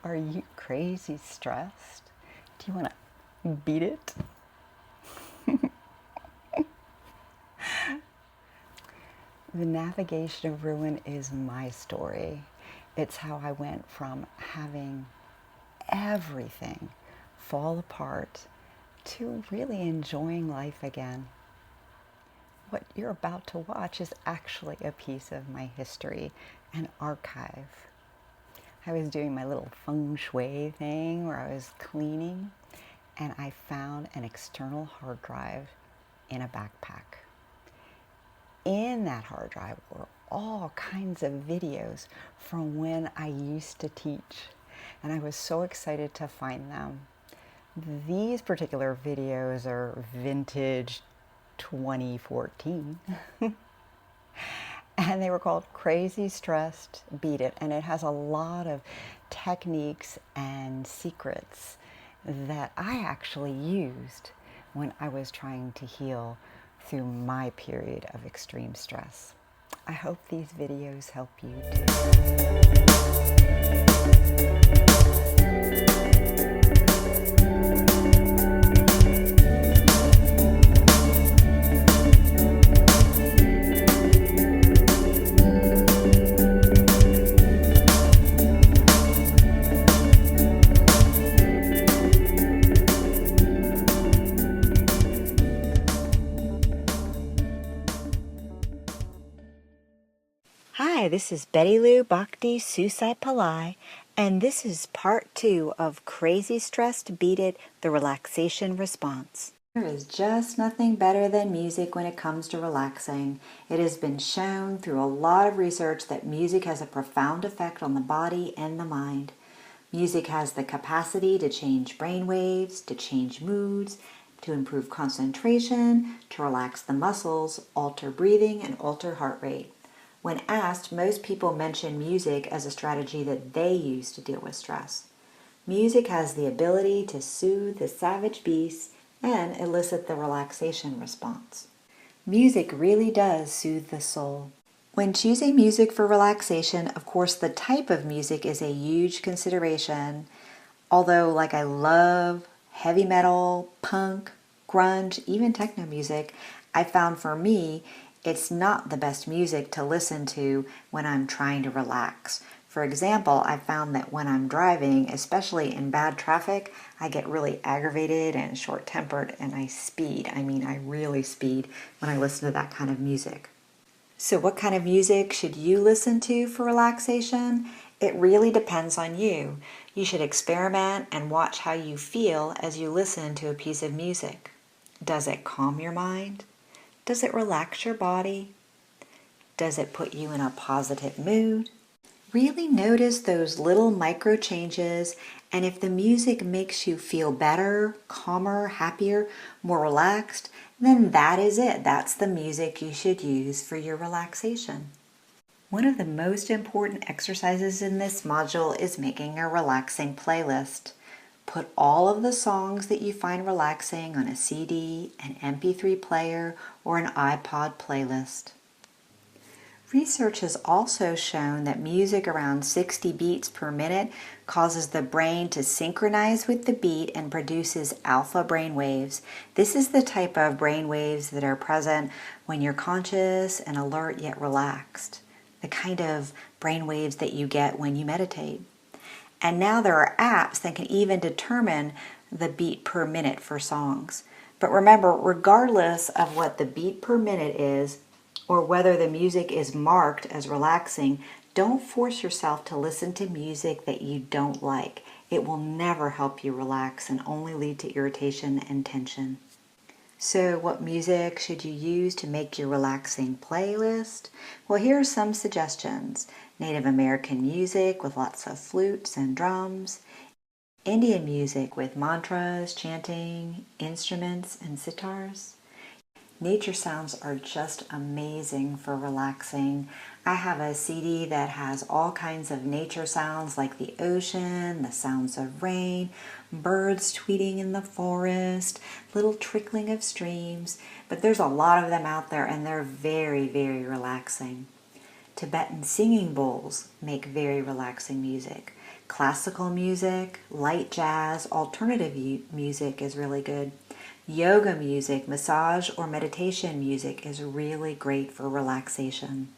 Are you crazy stressed? Do you want to beat it? The navigation of ruin is my story. It's how I went from having everything fall apart to really enjoying life again. What you're about to watch is actually a piece of my history, an archive. I was doing my little feng shui thing where I was cleaning, and I found an external hard drive in a backpack. In that hard drive were all kinds of videos from when I used to teach, and I was so excited to find them. These particular videos are vintage 2014. And they were called Crazy Stressed Beat It. And it has a lot of techniques and secrets that I actually used when I was trying to heal through my period of extreme stress. I hope these videos help you Hi, this is Betty Lou Bhakti Susai Pillai, and this is part 2 of Crazy Stressed Beat It, the Relaxation Response. There is just nothing better than music when it comes to relaxing. It has been shown through a lot of research that music has a profound effect on the body and the mind. Music has the capacity to change brain waves, to change moods, to improve concentration, to relax the muscles, alter breathing, and alter heart rate. When asked, most people mention music as a strategy that they use to deal with stress. Music has the ability to soothe the savage beast and elicit the relaxation response. Music really does soothe the soul. When choosing music for relaxation, of course, the type of music is a huge consideration. Although, like, I love heavy metal, punk, grunge, even techno music, I found for me, it's not the best music to listen to when I'm trying to relax. For example, I found that when I'm driving, especially in bad traffic, I get really aggravated and short-tempered and I speed. I mean, I really speed when I listen to that kind of music. So what kind of music should you listen to for relaxation? It really depends on you. You should experiment and watch how you feel as you listen to a piece of music. Does it calm your mind? Does it relax your body? Does it put you in a positive mood? Really notice those little micro changes, and if the music makes you feel better, calmer, happier, more relaxed, then that is it. That's the music you should use for your relaxation. One of the most important exercises in this module is making a relaxing playlist. Put all of the songs that you find relaxing on a CD, an MP3 player, or an iPod playlist. Research has also shown that music around 60 beats per minute causes the brain to synchronize with the beat and produces alpha brain waves. This is the type of brain waves that are present when you're conscious and alert yet relaxed. The kind of brain waves that you get when you meditate. And now there are apps that can even determine the beat per minute for songs. But remember, regardless of what the beat per minute is, or whether the music is marked as relaxing, don't force yourself to listen to music that you don't like. It will never help you relax and only lead to irritation and tension. So what music should you use to make your relaxing playlist? Well, here are some suggestions. Native American music with lots of flutes and drums. Indian music with mantras, chanting, instruments, and sitars. Nature sounds are just amazing for relaxing. I have a CD that has all kinds of nature sounds like the ocean, the sounds of rain, birds tweeting in the forest, little trickling of streams, but there's a lot of them out there and they're very, very relaxing. Tibetan singing bowls make very relaxing music. Classical music, light jazz, alternative music is really good. Yoga music, massage or meditation music is really great for relaxation.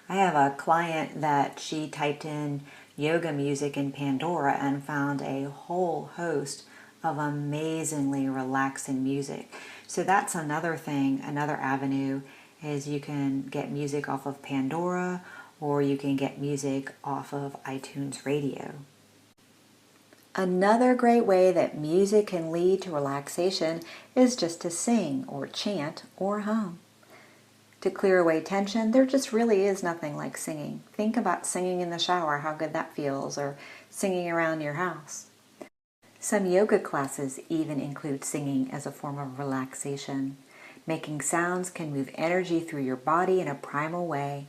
I have a client that she typed in yoga music in Pandora and found a whole host of amazingly relaxing music. So that's another thing, another avenue is you can get music off of Pandora or you can get music off of iTunes Radio. Another great way that music can lead to relaxation is just to sing or chant or hum. To clear away tension, there just really is nothing like singing. Think about singing in the shower, how good that feels, or singing around your house. Some yoga classes even include singing as a form of relaxation. Making sounds can move energy through your body in a primal way.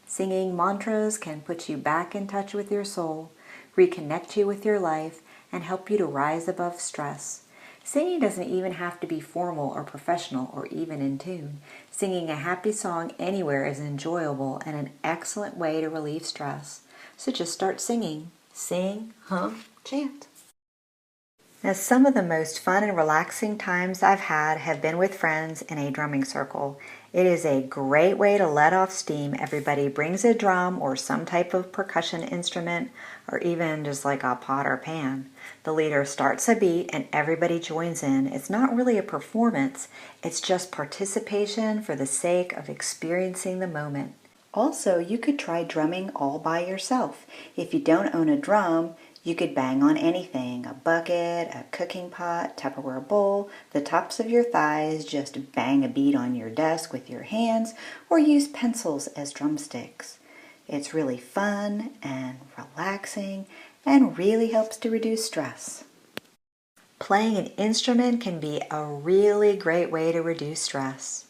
Singing mantras can put you back in touch with your soul, reconnect you with your life, and help you to rise above stress. Singing doesn't even have to be formal or professional or even in tune. Singing a happy song anywhere is enjoyable and an excellent way to relieve stress. So just start singing. Sing, hum, chant. Now, some of the most fun and relaxing times I've had have been with friends in a drumming circle. It is a great way to let off steam. Everybody brings a drum or some type of percussion instrument, or even just like a pot or pan. The leader starts a beat and everybody joins in. It's not really a performance, it's just participation for the sake of experiencing the moment. Also, you could try drumming all by yourself. If you don't own a drum, you could bang on anything, a bucket, a cooking pot, Tupperware bowl, the tops of your thighs, just bang a beat on your desk with your hands, or use pencils as drumsticks. It's really fun and relaxing and really helps to reduce stress. Playing an instrument can be a really great way to reduce stress.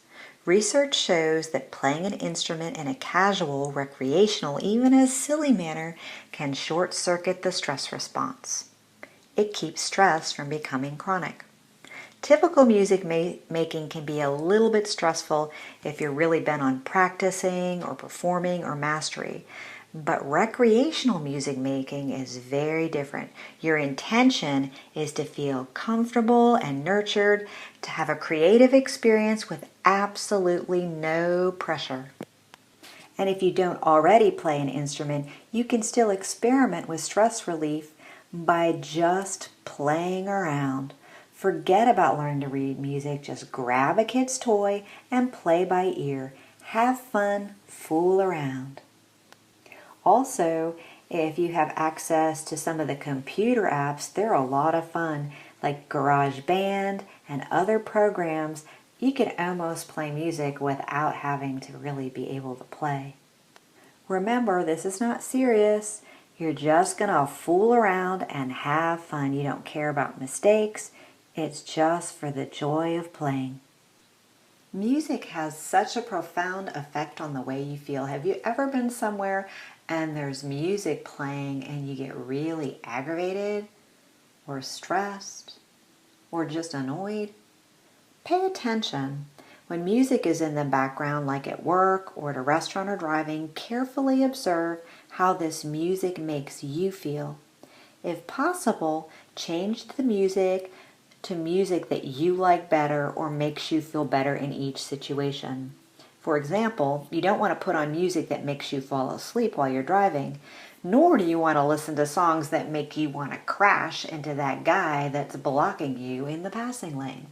Research shows that playing an instrument in a casual, recreational, even a silly manner can short-circuit the stress response. It keeps stress from becoming chronic. Typical music making can be a little bit stressful if you're really bent on practicing or performing or mastery. But recreational music making is very different. Your intention is to feel comfortable and nurtured, to have a creative experience with absolutely no pressure. And if you don't already play an instrument, you can still experiment with stress relief by just playing around. Forget about learning to read music. Just grab a kid's toy and play by ear. Have fun, fool around. Also, if you have access to some of the computer apps, they're a lot of fun, like GarageBand and other programs. You can almost play music without having to really be able to play. Remember, this is not serious. You're just going to fool around and have fun. You don't care about mistakes. It's just for the joy of playing. Music has such a profound effect on the way you feel. Have you ever been somewhere and there's music playing and you get really aggravated or stressed or just annoyed? Pay attention. When music is in the background, like at work or at a restaurant or driving, carefully observe how this music makes you feel. If possible, change the music to music that you like better or makes you feel better in each situation. For example, you don't want to put on music that makes you fall asleep while you're driving, nor do you want to listen to songs that make you want to crash into that guy that's blocking you in the passing lane.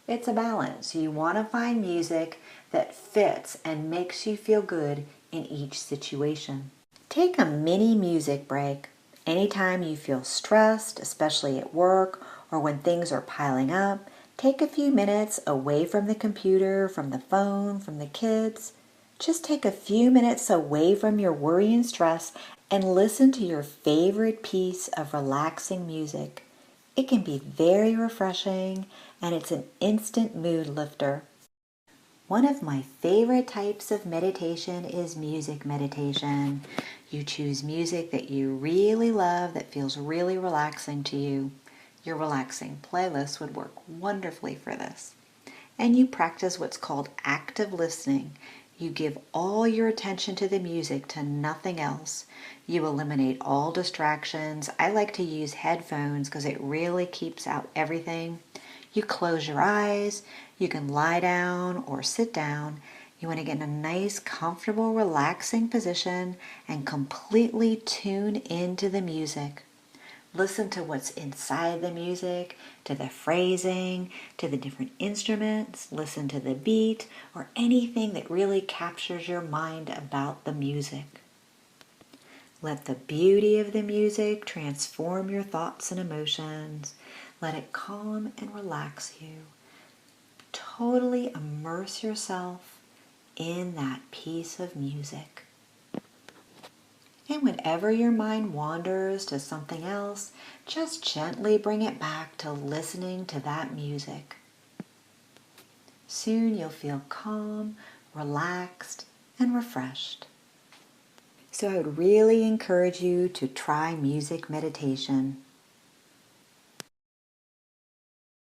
It's a balance. You want to find music that fits and makes you feel good in each situation. Take a mini music break. Anytime you feel stressed, especially at work or when things are piling up, take a few minutes away from the computer, from the phone, from the kids. Just take a few minutes away from your worry and stress and listen to your favorite piece of relaxing music. It can be very refreshing and it's an instant mood lifter. One of my favorite types of meditation is music meditation. You choose music that you really love, that feels really relaxing to you. Your relaxing playlist would work wonderfully for this. And you practice what's called active listening. You give all your attention to the music, to nothing else. You eliminate all distractions. I like to use headphones because it really keeps out everything. You close your eyes. You can lie down or sit down. You want to get in a nice, comfortable, relaxing position and completely tune into the music. Listen to what's inside the music, to the phrasing, to the different instruments. Listen to the beat or anything that really captures your mind about the music. Let the beauty of the music transform your thoughts and emotions. Let it calm and relax you. Totally immerse yourself in that piece of music. And whenever your mind wanders to something else, just gently bring it back to listening to that music. Soon you'll feel calm, relaxed, and refreshed. So I would really encourage you to try music meditation.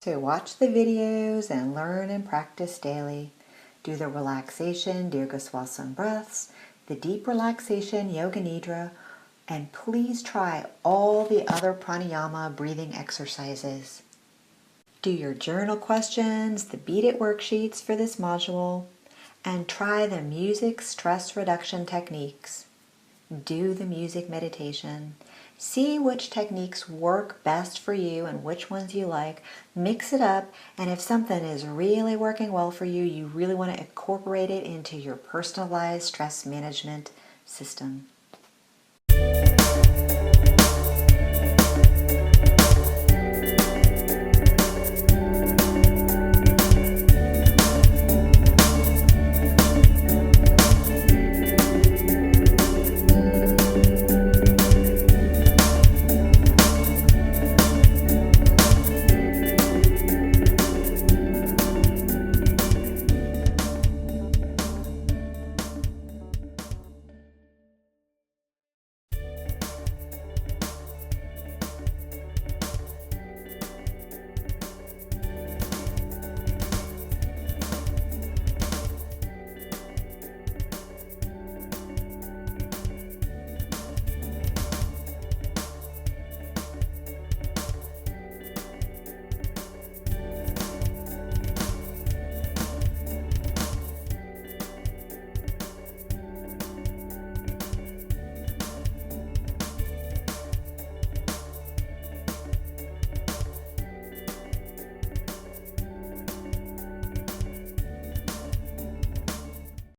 So watch the videos and learn and practice daily. Do the relaxation Dirga Swasana breaths, the deep relaxation Yoga Nidra, and please try all the other pranayama breathing exercises. Do your journal questions, the Beat It worksheets for this module, and try the music stress reduction techniques. Do the music meditation. See which techniques work best for you and which ones you like. Mix it up, and if something is really working well for you, you really want to incorporate it into your personalized stress management system.